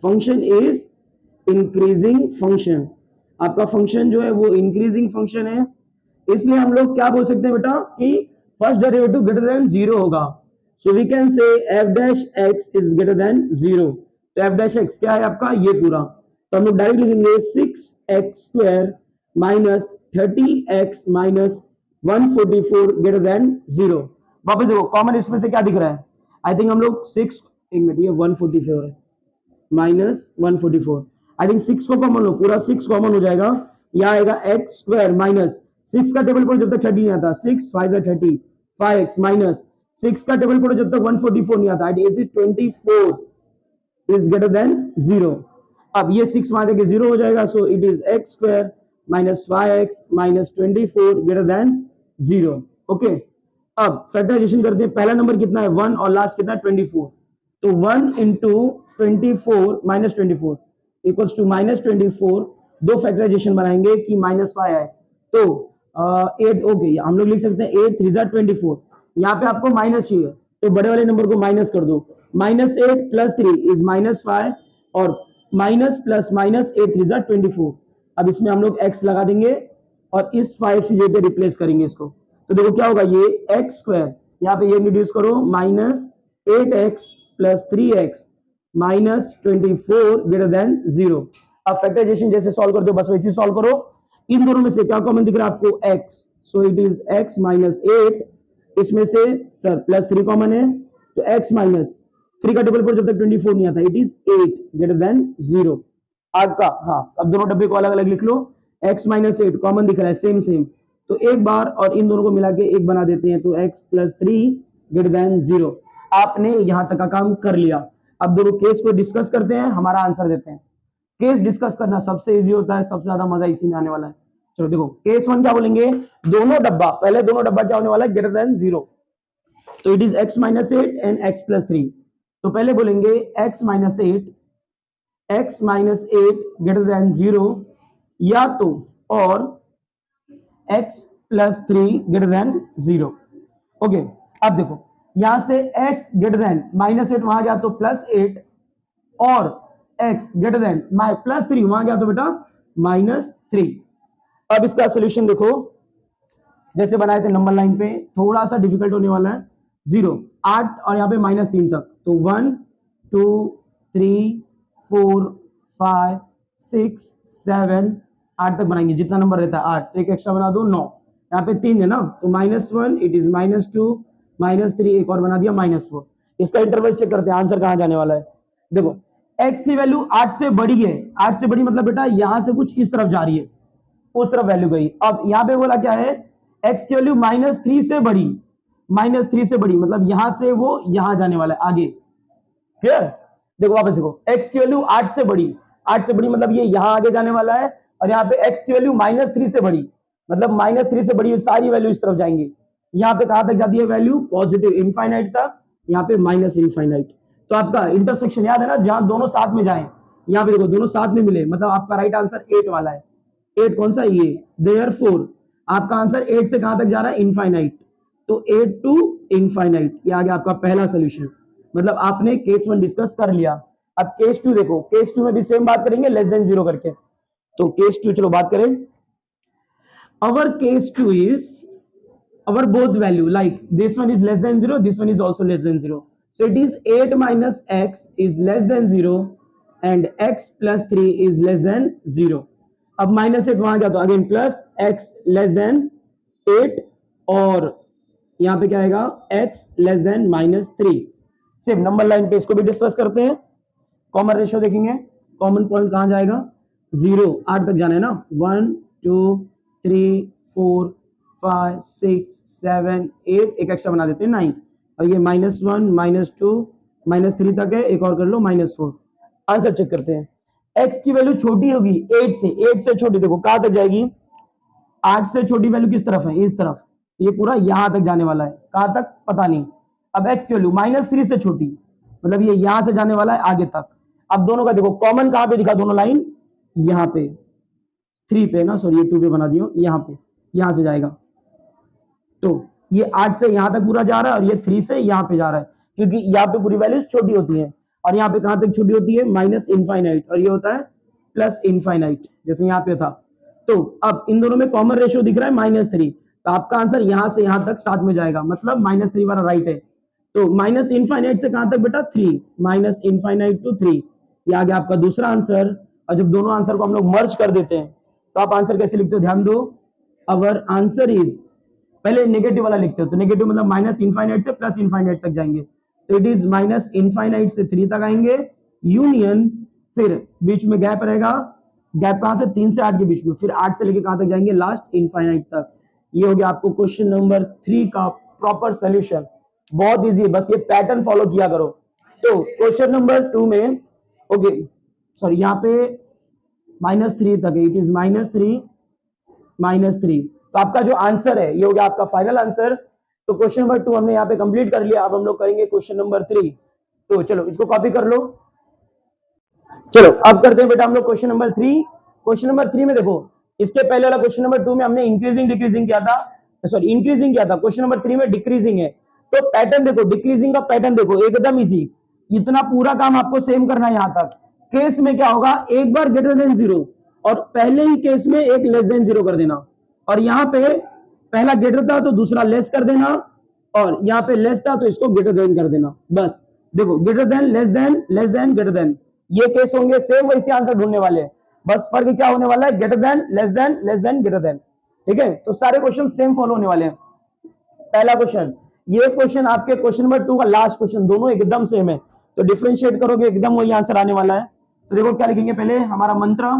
function is increasing function, आपका फंक्शन जो है वो इंक्रीजिंग फंक्शन है, इसलिए हम लोग क्या बोल सकते हैं बेटा कि फर्स्ट डेरिवेटिव ग्रेटर देन 0 होगा। So we can say F dash X is greater than 0। तो एफ डैश एक्स क्या है आपका, ये पूरा, तो हम लोग डायरेक्ट लिखेंगे 6x² minus 30x minus 144 greater than 0। वापस देखो कॉमन इसमें से क्या दिख रहा है, आई थिंक हम लोग 6, एक मिनट, ये 144 है माइनस 144, आई थिंक 6 को कॉमन लो, पूरा 6 कॉमन हो जाएगा, यह आएगा x² माइनस 6 का टेबल पर जब तक 30 नहीं आता, 6 5 30, 5x माइनस 6 का टेबल पर जब तक 144 नहीं आता, it is 24 is greater than 0। अब ये 6 वहां जाके 0 हो जाएगा, सो it is x² minus 5x minus 24 greater than 0। Okay, अब फैक्टराइजेशन करते हैं, पहला नंबर कितना है 1 और लास्ट कितना है 24, तो 1 into 24 minus 24 equals to minus 24, दो फैक्टराइजेशन बनाएंगे कि -5 आए, तो 8, ओके हम लोग लिख सकते हैं 8 3 जा 24, यहाँ पे आपको माइनस चाहिए तो बड़े वाले नंबर को माइनस कर दो, -8 प्लस 3 इज -5 और माइनस प्लस माइनस 8 3 जा 24। अब इसमें हम लोग x लगा देंगे और इस 5 से जगह रिप्लेस करेंगे इसको, तो देखो क्या होगा, ये x², यहाँ पे ये रिड्यूस करो, minus 8x plus 3x minus 24 greater than 0। अब फैक्टराइजेशन जैसे सॉल्व कर दो, बस वैसे सॉल्व करो, इन दोनों में से क्या कॉमन दिख रहा है आपको, x, so it is x minus 8, इसमें से सर प्लस 3 कॉमन है, तो x माइनस 3 का टेबल पर जब तक 24 नहीं आता, इट इज 8 ग्रेटर देन 0 आपका। हाँ, अब दोनों डब्बे को अलग अलग लिख लो, x माइनस 8 कॉमन दिख रहा है, सेम सेम, तो एक बार और इन दोनों को मिला के एक बना देते हैं, तो x प्लस 3 ग्रेटर देन 0। आपने यहां तक का काम कर लिया। अब दोनों केस को डिस्कस करते हैं, हमारा आंसर देते हैं। केस डिस्कस करना सबसे इजी होता है, सबसे ज्यादा मजा इसी में आने वाला है। चलो देखो केस 1 क्या बोलेंगे, दोनों डब्बा, पहले दोनों डब्बा क्या होने वाला है, ग्रेटर देन 0, तो it is x minus 8 and x plus 3। तो पहले बोलेंगे x माइनस 8 ग्रेटर देन 0, या तो और x plus 3 greater than 0। Okay, अब देखो यहां से x ग्रेटर देन -8 वहां गया तो +8, और x ग्रेटर देन +3 वहां गया तो बेटा -3। अब इसका सोल्यूशन देखो, जैसे बनाए थे नंबर लाइन पे, थोड़ा सा डिफिकल्ट होने वाला है, 0 8 और यहाँ पे -3 तक, तो 1 2 3 4 5 6 7 8 तक बनाएंगे, जितना नंबर रहता है 8, एक एक्स्ट्रा बना दो 9, यहाँ पे 3 है ना, तो -1 इट इज -2 -3, एक और बना दिया -4। इसका इंटरवल चेक करते हैं, आंसर कहां जाने वाला है। देखो x की वैल्यू 8 से बड़ी है, 8 से बड़ी मतलब बेटा यहां से कुछ इस तरफ जा रही है, उस तरफ वैल्यू गई। अब यहां पे बोला क्या है, x की वैल्यू -3 से बड़ी, -3 से बड़ी मतलब यहां से वो यहां जाने वाला है आगे, क्लियर। देखो वापस देखो, x की वैल्यू 8 से बड़ी, 8 से बड़ी मतलब ये यहां आगे जाने वाला है, और यहाँ पे x की वैल्यू -3 से बड़ी मतलब -3 से बड़ी सारी वैल्यू इस तरफ जाएंगी। यहाँ पे कहां तक जाती है वैल्यू, पॉजिटिव इनफाइनाइट तक, यहाँ पे माइनस इनफाइनाइट। तो आपका इंटरसेक्शन याद है ना, जहां दोनों साथ में जाएं, यहाँ पे देखो दोनों साथ में मिले, मतलब आपका राइट आंसर 8 वाला है। 8 कौन सा, ये, देयरफॉर आपका आंसर 8 से कहां तक जा रहा है, इनफाइनाइट, तो 8 टू इनफाइनाइट, ये आ गया आपका पहला सोल्यूशन। मतलब आपने केस 1 डिस्कस कर लिया। अब केस 2 देखो, केस 2 में भी सेम बात करेंगे, लेस देन 0 करके। तो केस 2 चलो बात करें, अवर case 2 is our both value, like this one is less than 0, this one is also less than 0, so it is 8 minus x is less than 0 and x plus 3 is less than 0। अब -8 वहां गया तो again plus x less than 8, और यहाँ पे क्या आएगा, x less than -3। Same number line पे इसको भी डिस्कस करते हैं, कॉमन रेशियो देखेंगे, कॉमन पॉइंट कहां जाएगा, 0 8 तक जाना है ना, 1 2 3 4 5 6 7 8, एक एक्स्ट्रा बना देते हैं 9, और ये -1 -2 -3 तक है, एक और कर लो -4। आंसर चेक करते हैं, x की वैल्यू छोटी होगी 8 से छोटी, देखो कहां तक जाएगी, 8 से छोटी वैल्यू किस तरफ है, इस तरफ, ये पूरा यहां तक जाने वाला है, कहां तक पता नहीं। अब x की वैल्यू -3 से छोटी, मतलब ये यहां से जाने वाला है आगे तक। अब दोनों का देखो कॉमन कहां पे दिखा, दोनों लाइन यहां पे 3 पे ना, सॉरी ये 2 पे बना दियो, यहां पे, यहां से जाएगा। तो ये 8 से यहां तक पूरा जा रहा है और ये 3 से यहां पे जा रहा है, क्योंकि यहाँ पे पूरी वैल्यूज छोटी होती है और यहाँ पे कहां तक छोटी होती है, -इनफाइनाइट, और ये होता है +इनफाइनाइट, जैसे यहाँ पे था। तो अब इन दोनों में कॉमन रेशियो दिख रहा है -3, तो आपका आंसर यहां से यहां तक साथ में जाएगा, मतलब -3 वाला राइट है। तो -इनफाइनाइट से कहां तक बेटा, 3, -इनफाइनाइट टू 3, ये आ गया आपका दूसरा आंसर। और जब दोनों आंसर को हम लोग मर्ज कर देते हैं तो आप आंसर कैसे लिखते हो, ध्यान दो, अवर आंसर इज, पहले नेगेटिव वाला लिखते हो, तो नेगेटिव मतलब -इनफाइनाइट से +इनफाइनाइट तक जाएंगे, तो इट इज -इनफाइनाइट से 3 तक आएंगे, यूनियन, फिर बीच में गैप रहेगा, गैप कहां से, 3 से 8 के बीच में, फिर 8 से लेके कहां तक जाएंगे, लास्ट इनफाइनाइट तक। ये हो गया आपको क्वेश्चन नंबर 3 का प्रॉपर सोल्यूशन। बहुत इजी है, बस ये पैटर्न फॉलो किया करो। तो क्वेश्चन नंबर 2 में, ओके सॉरी यहाँ पे -3 तक है, इट इज -3, तो आपका जो आंसर है ये हो गया आपका फाइनल आंसर। तो क्वेश्चन नंबर 2 हमने यहाँ पे कंप्लीट कर लिया। अब हम लोग करेंगे क्वेश्चन नंबर 3। तो चलो इसको कॉपी कर लो। चलो अब करते हैं बेटा हम लोग क्वेश्चन नंबर 3। क्वेश्चन नंबर 3 में देखो, इसके पहले वाला क्वेश्चन नंबर 2 में हमने इंक्रीजिंग डिक्रीजिंग किया था, सॉरी इंक्रीजिंग किया था, क्वेश्चन नंबर 3 में डिक्रीजिंग है। तो पैटर्न देखो, डिक्रीजिंग का पैटर्न देखो, एकदम इजी, इतना पूरा काम आपको सेम करना है। यहाँ तक केस में क्या होगा, एक बार ग्रेटर देन 0 और पहले ही केस में एक लेस देन 0 कर देना, और यहाँ पे पहला ग्रेटर था तो दूसरा लेस कर देना, और यहाँ पे लेस था तो इसको ग्रेटर देन कर देना। बस देखो, greater than, less than, less than, greater than, ये केस होंगे सेम, वैसे आंसर ढूंढने वाले हैं। बस फर्क क्या होने वाला है, greater than, less than, less than, greater than. ठीक है, तो सारे क्वेश्चन सेम फॉलो होने वाले हैं। पहला क्वेश्चन, ये क्वेश्चन आपके क्वेश्चन नंबर 2 का लास्ट क्वेश्चन, दोनों एकदम सेम है, तो डिफरेंशिएट करोगे एकदम वही आंसर आने वाला है। तो देखो क्या लिखेंगे, पहले हमारा मंत्र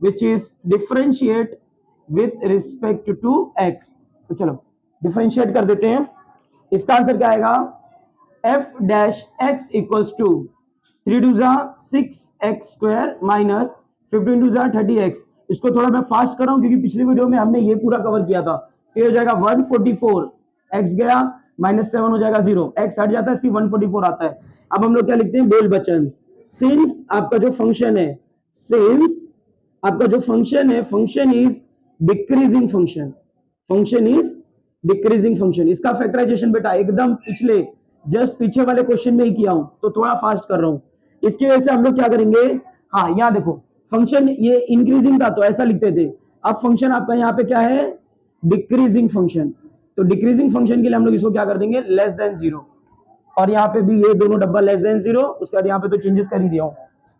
which is differentiate with respect to x। तो चलो डिफरेंशिएट कर देते हैं। इसका आंसर क्या आएगा, f dash x equals to 3 2 6x² minus 15 2 30x। इसको थोड़ा मैं फास्ट कर रहा हूं क्योंकि पिछली वीडियो में हमने ये पूरा कवर किया था। तो ये हो जाएगा 144, x गया -7 हो जाएगा 0, x हट जाता है, सी 144 आता है। अब हम लोग क्या लिखते हैं, बोल बचन, सिंस आपका जो फंक्शन है, सिंस आपका जो फंक्शन है, function is decreasing function, function is decreasing function. इसका फैक्टराइजेशन बेटा एकदम पिछले जस्ट पीछे वाले क्वेश्चन में ही किया हूं, तो थोड़ा फास्ट कर रहा हूं। इसकी वजह से हम लोग क्या करेंगे, हाँ यहाँ देखो फंक्शन ये इंक्रीजिंग था तो ऐसा लिखते थे, अब फंक्शन आपका यहाँ पे क्या है, डिक्रीजिंग फंक्शन। तो डिक्रीजिंग फंक्शन के लिए हम लोग इसको क्या कर देंगे, लेस देन 0, और यहाँ पे भी ये दोनों डब्बा लेस देन 0, उसके बाद यहाँ पे तो चेंजेस कर ही दिया हूं।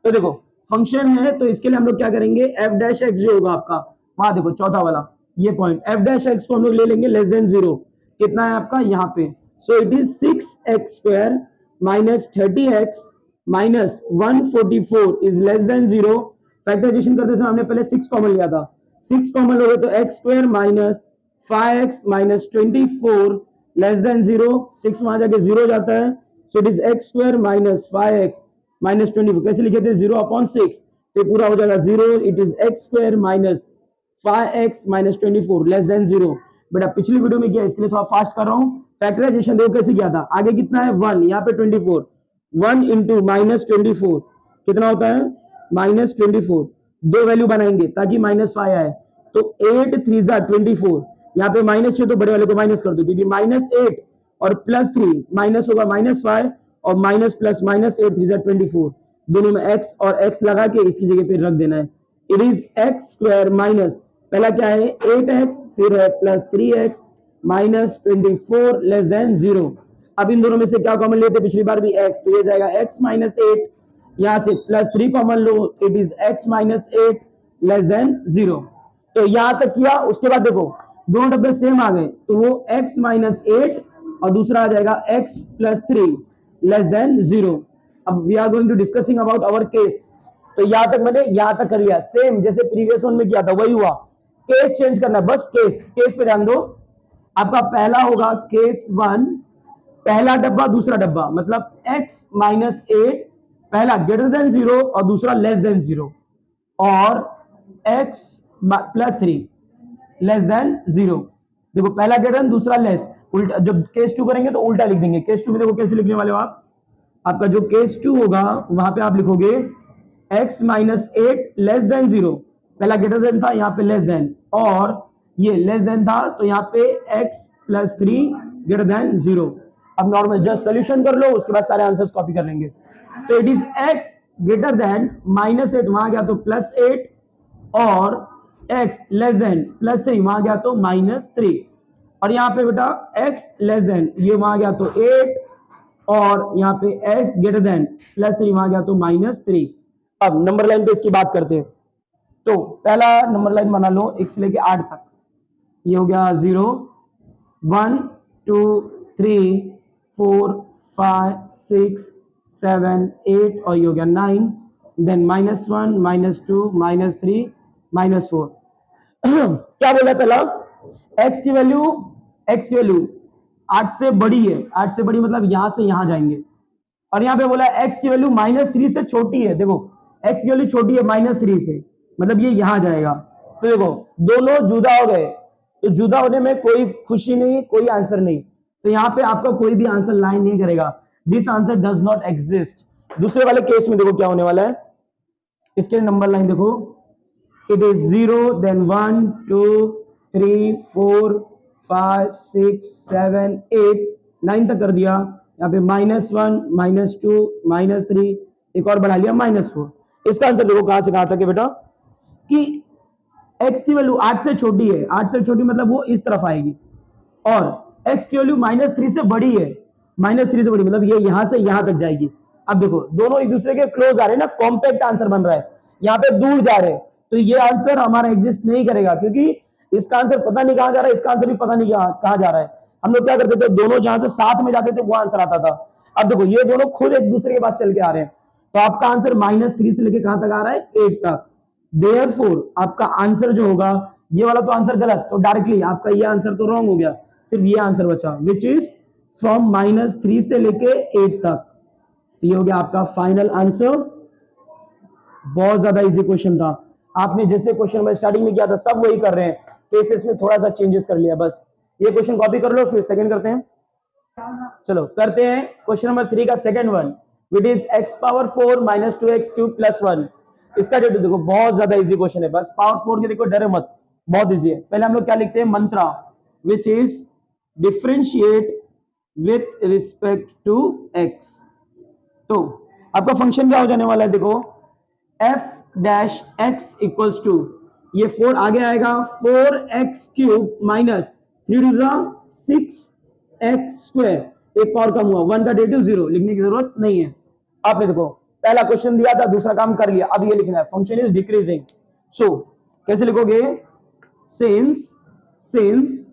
तो देखो फंक्शन है तो इसके लिए हम लोग क्या करेंगे, f डैश x जो होगा आपका, वहां देखो चौथा वाला ये पॉइंट, f डैश x को हम लोग ले लेंगे लेस देन 0, कितना है आपका यहाँ पे, so it is 6x² minus 30x minus 144 is less than 0। Factorization करते समय हमने पहले 6 कॉमन लिया था, 6 कॉमन लोगे तो x² minus 5x minus 24 less than 0, 6 वहां जाके 0 जाता है, सो it is x² minus 5x minus 24, कैसे लिखे थे 0/6, तो पूरा हो जाएगा 0, it is x² minus 5x minus 24 less than 0। बेटा पिछली वीडियो में किया इसलिए थोड़ा फास्ट कर रहा हूँ। फैक्टराइजेशन देखो कैसे किया था, आगे कितना है 1, यहाँ पे 24, 1 इंटू -24 कितना होता है -24, दो वैल्यू बनाएंगे ताकि -5 आए, तो 8 3 24, यहाँ पे -6 तो बड़े वाले को माइनस कर दो, क्योंकि -8 और +3 माइनस होगा -5, और माइनस प्लस -8 3 24, दोनों में x और x लगा के इसकी जगह पे रख देना है। इट इज x² माइनस, पहला क्या है 8x, फिर है +3x माइनस 24 लेस देन 0। अब इन दोनों में से क्या कॉमन लेते, पिछली बार भी x, तो ये जाएगा x माइनस 8, यहाँ से +3 common low, it is x minus 8 less than 0। तो यहां तक किया, उसके बाद देखो दोनों डब्बे सेम आ गए, तो वो x माइनस 8 और दूसरा आ जाएगा x प्लस 3 लेस देन 0। अब we are going to discussing about our case. तो यहां तक मैंने यहां तक कर लिया, सेम जैसे प्रीवियस वन में किया था वही हुआ, केस चेंज करना है बस। केस पे ध्यान दो, आपका पहला होगा केस 1, पहला डब्बा दूसरा डब्बा, मतलब x माइनस 8 पहला ग्रेटर देन 0 और दूसरा लेस देन 0, और x प्लस 3 लेस देन 0। देखो पहला ग्रेटर दूसरा लेस, उल्टा जब केस 2 करेंगे तो उल्टा लिख देंगे। केस 2 में देखो कैसे लिखने वाले हो आप, आपका जो केस 2 होगा वहां पे आप लिखोगे x माइनस 8 लेस देन 0, पहला ग्रेटर देन था यहाँ पे लेस देन, और ये लेस देन था तो यहाँ पे x प्लस 3 ग्रेटर देन 0। अब नॉर्मल जस्ट सोल्यूशन कर लो, उसके बाद सारे आंसर्स कॉपी कर लेंगे। तो it is x greater than minus 8, वहां गया तो प्लस 8, और x लेस देन प्लस 3, वहां गया तो माइनस 3, और यहाँ पे बेटा x लेस देन ये वहां गया तो 8, और यहाँ पे x ग्रेटर देन प्लस 3, वहां गया तो माइनस 3। अब नंबर लाइन पे इसकी बात करते हैं। तो पहला नंबर लाइन बना लो 1 से लेके 8 तक, ये हो गया 0 1 2 3 4 5 6 7 8, और ये हो गया 9, देन -1 -2 -3 -4। क्या बोला पहला, x की वैल्यू 8 से बड़ी है, 8 से बड़ी मतलब यहां से यहां जाएंगे, और यहाँ पे बोला x की वैल्यू -3 से छोटी है। देखो x की वैल्यू छोटी है -3 से, मतलब ये यहां जाएगा। तो देखो दोनों जुदा हो गए, तो जुदा होने में कोई खुशी नहीं, कोई आंसर नहीं, तो यहाँ पे आपका कोई भी आंसर लाइन नहीं करेगा। This answer does not exist. दूसरे वाले केस में देखो क्या होने वाला है, इसके नंबर लाइन देखो, इट इज 0 देन 1 2 3 4 5 6 7 8 9 तक कर दिया, यहाँ पे -1 -2 -3, एक और बढ़ा लिया -4। इसका आंसर देखो कहां से कहां तक है बेटा, कि x की वैल्यू 8 से छोटी है, 8 से छोटी मतलब वो इस तरफ आएगी, और x की वैल्यू -3 से बड़ी है, -3 से बड़ी मतलब ये यहां से यहां तक जाएगी। अब देखो दोनों एक दूसरे के क्लोज आ रहे हैं ना, कॉम्पैक्ट आंसर बन रहा है, यहाँ पे दूर जा रहे हैं, तो ये आंसर हमारा एग्जिस्ट नहीं करेगा, क्योंकि इसका आंसर पता नहीं कहां जा रहा है, इसका आंसर भी पता नहीं कहां जा रहा है। हम लोग क्या करते थे, दोनों जहां से साथ में जाते थे वो आंसर आता था। अब देखो ये दोनों खुद एक दूसरे के पास चल के आ रहे हैं, तो आपका आंसर -3 से लेके कहां तक आ रहा है, 8 तक। देयरफॉर आपका आंसर जो होगा, ये वाला तो आंसर गलत, तो डायरेक्टली आपका ये आंसर तो रॉन्ग हो गया, सिर्फ ये आंसर बचा, विच इज फ्रॉम -3 से लेके 8 तक। तो ये हो गया आपका फाइनल आंसर। बहुत ज्यादा इजी क्वेश्चन था, आपने जैसे क्वेश्चन में स्टार्टिंग में किया था सब वही कर रहे हैं, केसेस में थोड़ा सा चेंजेस कर लिया बस। ये क्वेश्चन कॉपी कर लो, फिर सेकंड करते हैं। चलो करते हैं क्वेश्चन नंबर 3 का second one, which is x⁴ - 2x³ + 1। इसका जो देखो बहुत ज्यादा इजी क्वेश्चन है, बस पावर 4 के देखो डरे मत, बहुत इजी है। पहले हम लोग क्या लिखते हैं, mantra, which is differentiate with respect to x। तो आपका फंक्शन क्या हो जाने वाला है, देखो f' x इक्वल्स टू, ये 4 आगे आएगा 4x³ - 3 6x², एक और कम हुआ, 1 का डेरिवेटिव 0, लिखने की जरूरत नहीं है। आपने देखो पहला क्वेश्चन दिया था, दूसरा काम कर लिया, अब ये लिखना है फंक्शन इज डिक्रीजिंग। सो कैसे लिखोगे, since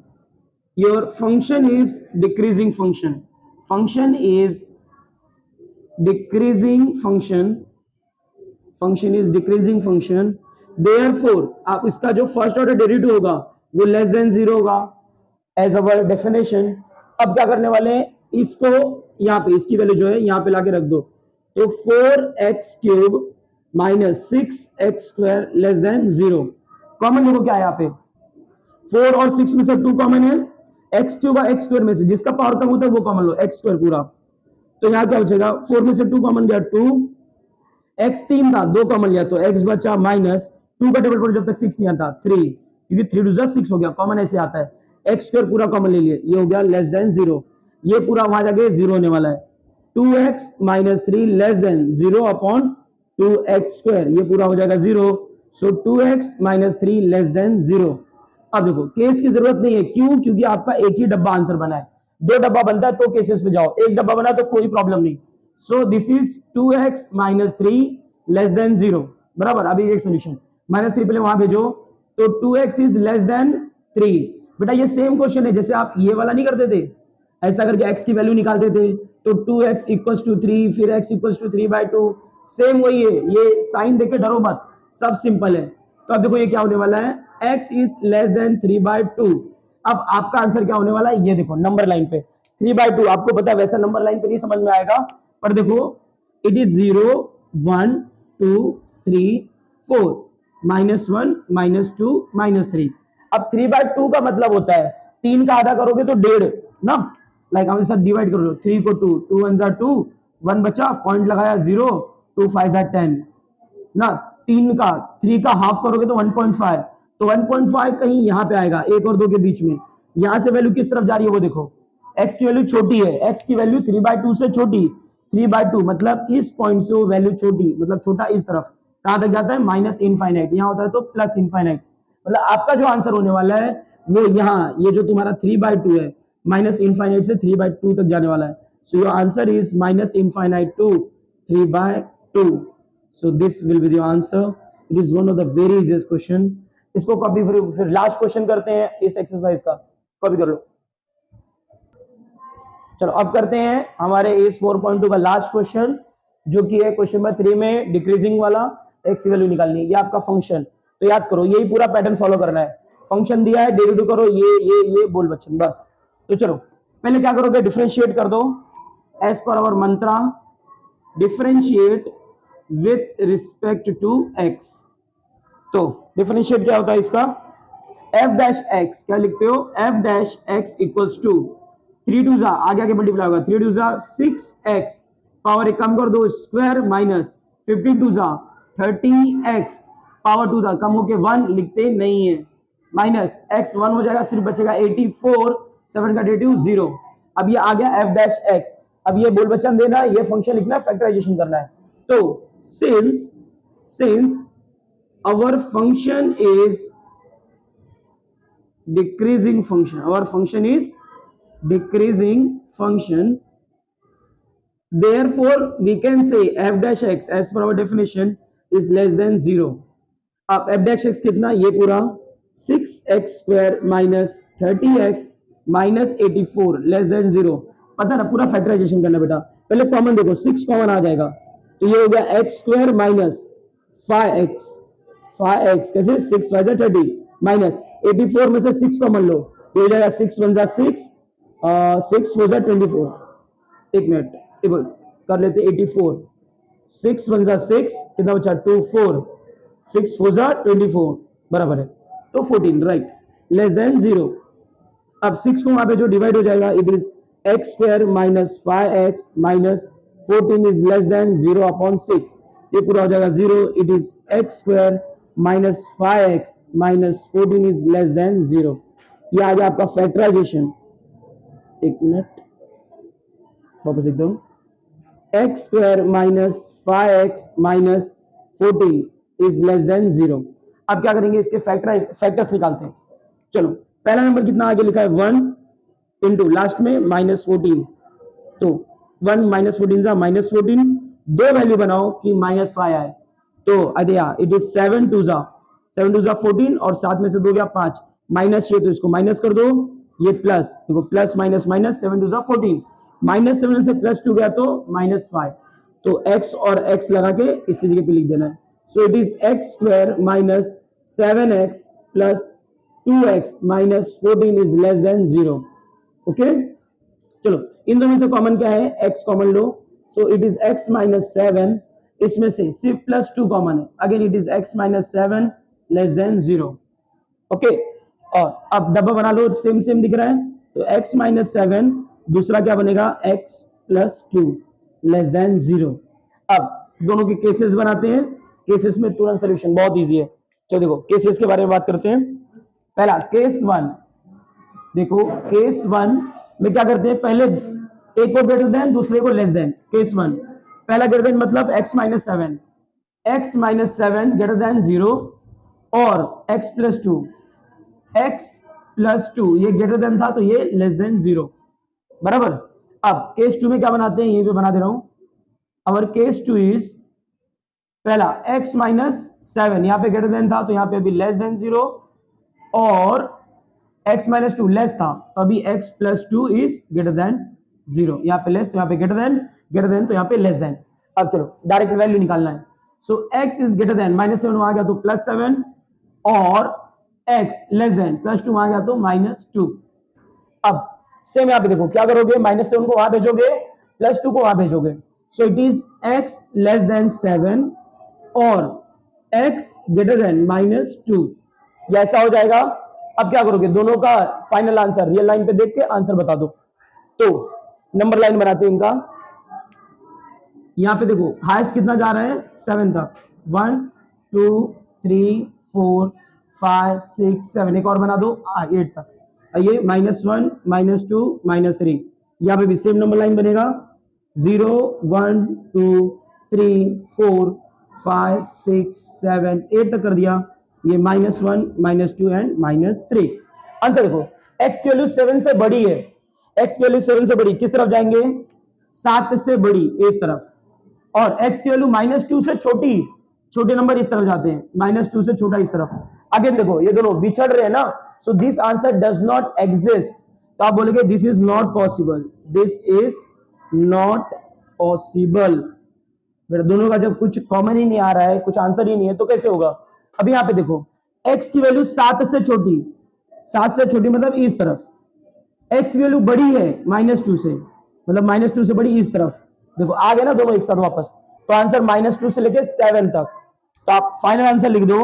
your function is decreasing function is decreasing function, therefore आप इसका जो फर्स्ट ऑर्डर डेरिवेटिव होगा वो लेस देन 0 होगा एज अवर डेफिनेशन। अब क्या करने वाले हैं, इसको यहाँ पे इसकी वैल्यू जो है यहाँ पे लाके रख दो, तो 4x³ - 6x² less than 0। Common देखो क्या है यहाँ पे, 4 और 6 में से 2 कॉमन है, x³ और x² में से जिसका पावर कम होता है वो कॉमन लो, x² पूरा। तो यहाँ क्या बचेगा, 4 में से 2 कॉमन गया 2, x 3 था 2 कॉमन लिया तो x बचा -2 का टेबल पर जब तक 6 नहीं आता 3, क्योंकि 3 2 जा 6 हो गया, कॉमन ऐसे आता है, x² पूरा कॉमन ले लिए, ये हो गया लेस देन 0, ये पूरा वहां जाके 0 होने वाला है। 2x - 3 less than 0 upon 2x², ये पूरा हो जाएगा 0, सो 2x - 3 लेस देन 0। अब देखो केस की जरूरत नहीं है, क्यों, क्योंकि आपका एक ही डब्बा आंसर बना है, 2 डब्बा बनता है तो केसेस पे जाओ, एक डब्बा बना तो कोई प्रॉब्लम नहीं। So this is 2x - 3 less than 0, बराबर। अभी एक सोल्यूशन, -3 पहले वहां भेजो, तो 2x इज लेस देन 3। बेटा ये सेम क्वेश्चन है, जैसे आप ये वाला नहीं करते थे, ऐसा करके x की वैल्यू निकालते थे, तो 2x = 3, फिर x = 3/2, सेम वही है, ये साइन देके डरो मत, सब सिंपल है। तो अब देखो ये क्या होने वाला है, x इज लेस देन 3/2। अब आपका आंसर क्या होने वाला है, ये देखो नंबर लाइन पे 3/2, आपको पता है वैसा नंबर लाइन पे नहीं समझ में आएगा, पर देखो इट इज 0 1 2 3 4, -1 -2 -3। अब 3/2 का मतलब होता है 3 का आधा करोगे तो 1.5 ना, लाइक हम साथ डिवाइड कर लो, 3 को 2, 2 1 जा 2, 1 बचा, पॉइंट लगाया 0, 2 5 जा 10 ना। 3 का हाफ करोगे तो 1.5, तो 1.5 कहीं यहाँ पे आएगा 1 और 2 के बीच में। यहाँ से वैल्यू किस तरफ जा रही है वो देखो, x की वैल्यू छोटी है, x की वैल्यू 3/2 से छोटी, 3/2 मतलब इस पॉइंट से वो वैल्यू छोटी, मतलब छोटा इस तरफ कहां तक जाता है, माइनस इनफाइनाइट, यहाँ होता है तो प्लस इनफाइनाइट। मतलब आपका जो आंसर होने वाला है वो यहाँ, ये जो तुम्हारा 3/2 है, माइनस इनफाइनाइट से 3/2 तक जाने वाला है। So your answer is minus infinite to 3/2। So this will be the answer. It is one of the very easiest question. इसको कॉपी, फिर लास्ट क्वेश्चन करते हैं इस एक्सरसाइज का, कॉपी कर लो। चलो अब करते हैं हमारे इस 4.2 का लास्ट क्वेश्चन, जो कि है क्वेश्चन नंबर 3 में डिक्रीजिंग वाला एक्स की वैल्यू निकालनी है। ये आपका फंक्शन, तो याद करो यही पूरा पैटर्न फॉलो करना है। फंक्शन दिया है, डेरिवेटिव करो, ये बोल बच्चन बस। तो चलो पहले क्या करोगे, डिफरेंशिएट कर दो एज पर our mantra, differentiate with respect to x. तो डिफरेंशिएट क्या होता है इसका, एफ डैश एक्स, क्या लिखते हो, F dash X equals to 3 2 जा आगे आगे मल्टीप्लाई होगा, 3 2 जा 6x, पावर एक कम कर दो स्क्वायर, माइनस 52 जा 30x, पावर 2 था कम होके 1 लिखते नहीं है, माइनस x 1 हो जाएगा, सिर्फ बचेगा 84, 7 का डेरिवेटिव 0। अब ये आ गया f डैश x। अब ये बोल बचन देना, ये फंक्शन लिखना है, फैक्टराइजेशन करना है। तो since our function is decreasing function, our function is decreasing function, therefore we can say f dash x as per our definition is less than 0। अब f dash x कितना, ये पूरा 6x square minus 30x minus 84 less than 0। पता ना, पूरा factorisation करना बेटा। पहले कॉमन देखो, 6 कॉमन आ जाएगा तो ये हो गया x square minus 5x कैसे, 6 5 30 माइनस 84 में से 6 कॉमन लो, ये हो जाएगा 6 1 जा 6, 6 4 जा 24। एक मिनट कर लेते 84, 6 1 जा 6, कितना बचा 2 4, 6 4 जा 24 बराबर है, तो 14 राइट, लेस देन 0। अब 6 को वहां पे जो डिवाइड हो जाएगा, it is x square minus 5x minus 14 is less than 0 upon 6, ये पूरा हो जाएगा 0। It is x square minus 5x minus 14 is less than 0। ये आ गया आपका फैक्टराइजेशन। एक मिनट वापस एकदम, x square minus 5x minus 14 is less than 0। अब क्या करेंगे, इसके फैक्टर्स निकालते हैं। चलो पहला नंबर कितना आगे लिखा है 1 इंटू लास्ट में माइनस 14, तो 1 माइनस 14 जा माइनस 14, दो वैल्यू बनाओ कि माइनस 5 आए, तो अदया इट इज 7 2 जा 14 और साथ में से 2 गया 5, माइनस ये तो इसको माइनस कर दो, ये प्लस, देखो प्लस माइनस माइनस 7 2 जा 14, माइनस 7 से प्लस 2 गया तो माइनस 5, तो x और x लगा के इसकी जगह पे लिख देना है। सो it is x square minus 7x plus 2x minus 14 is less than 0। Okay चलो इन दोनों से कॉमन क्या है, x common low, so it is x minus 7, इसमें से सिर्फ प्लस 2 कॉमन है, again it is x minus 7 less than 0। Okay और अब डब्बा बना लो, सेम सेम दिख रहा है, तो x माइनस 7, दूसरा क्या बनेगा x प्लस 2 लेस देन 0। अब दोनों के केसेस बनाते हैं, केसेस में तुरंत सोल्यूशन बहुत इजी है। चलो देखो केसेस के बारे में बात करते हैं। पहला केस 1, देखो केस 1 में क्या करते हैं, पहले एक को ग्रेटर देन दूसरे को लेस देन। केस 1 पहला ग्रेटर देन मतलब x minus 7, x minus 7 greater than 0 और x प्लस 2, x प्लस 2 ये ग्रेटर देन था तो ये लेस देन 0 बराबर। अब केस 2 में क्या बनाते हैं, ये भी बना दे रहा हूं। और केस 2 इज पहला x माइनस 7 यहाँ पे ग्रेटर देन था तो यहाँ पे अभी लेस देन 0 और x माइनस 2 लेस था तो अभी x plus 2 is greater than 0, यहाँ पे लेस तो यहाँ पे ग्रेटर देन तो यहाँ पे लेस देन। अब चलो डायरेक्ट वैल्यू निकालना है, सो x is greater then minus 7 आ गया तो प्लस 7 और x लेस देन प्लस 2 आ गया तो माइनस 2। अब सेम यहाँ पे देखो क्या करोगे, माइनस 7 को वहां भेजोगे, प्लस 2 को वहां भेजोगे, सो it is x less than 7 और x ग्रेटर देन -2, या ऐसा हो जाएगा। अब क्या करोगे, दोनों का फाइनल आंसर रियल लाइन पे देख के आंसर बता दो। तो नंबर लाइन बनाते हैं इनका। यहाँ पे देखो हाईएस्ट कितना जा रहा है, 7 तक, 1 2 3 4 5 6 7, एक और बना दो 8 तक। ये -1 -2 -3, यहाँ पे भी सेम नंबर लाइन बनेगा, 0 1 2 3 4 5 6 7 8 तक कर दिया। ये -1 -2 एंड -3। आंसर देखो, x की वैल्यू 7 से बड़ी है, x की वैल्यू 7 से बड़ी, किस तरफ जाएंगे, 7 से बड़ी इस तरफ, और x की वैल्यू -2 से छोटी, छोटे नंबर इस तरफ जाते हैं, -2 से छोटा इस तरफ। अगेन देखो ये दोनों बिछड़ रहे हैं ना, so this answer does not exist, तो आप बोलेंगे this is not possible, this is not possible. दोनों का जब कुछ कॉमन ही नहीं आ रहा है, कुछ आंसर ही नहीं है, तो कैसे होगा। अभी यहाँ पे देखो x की वैल्यू 7 से छोटी, 7 से छोटी मतलब इस तरफ, x की वैल्यू बड़ी है -2 से, मतलब -2 से बड़ी इस तरफ। देखो आ गए ना दोनों एक साथ वापस, तो आंसर -2 से लेके 7 तक। तो आप फाइनल आंसर लिख दो।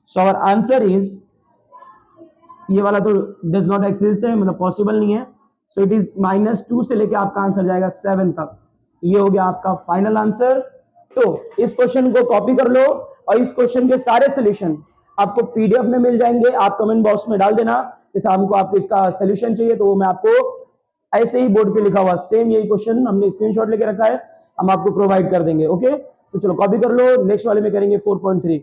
सो आवर आंसर इज, ये वाला तो डज नॉट एग्जिस्ट है, मतलब पॉसिबल नहीं है, सो इट इज -2 से लेके आपका आंसर जाएगा 7 तक। ये हो गया आपका फाइनल आंसर। तो इस क्वेश्चन को कॉपी कर लो, और इस क्वेश्चन के सारे सोल्यूशन आपको पीडीएफ में मिल जाएंगे, आप कमेंट बॉक्स में डाल देना। जैसे हमको आपको इसका सोल्यूशन चाहिए, तो मैं आपको ऐसे ही बोर्ड पे लिखा हुआ सेम यही क्वेश्चन हमने स्क्रीनशॉट लेके रखा है, हम आपको प्रोवाइड कर देंगे। ओके, तो चलो कॉपी कर लो, नेक्स्ट वाले में करेंगे 4.3।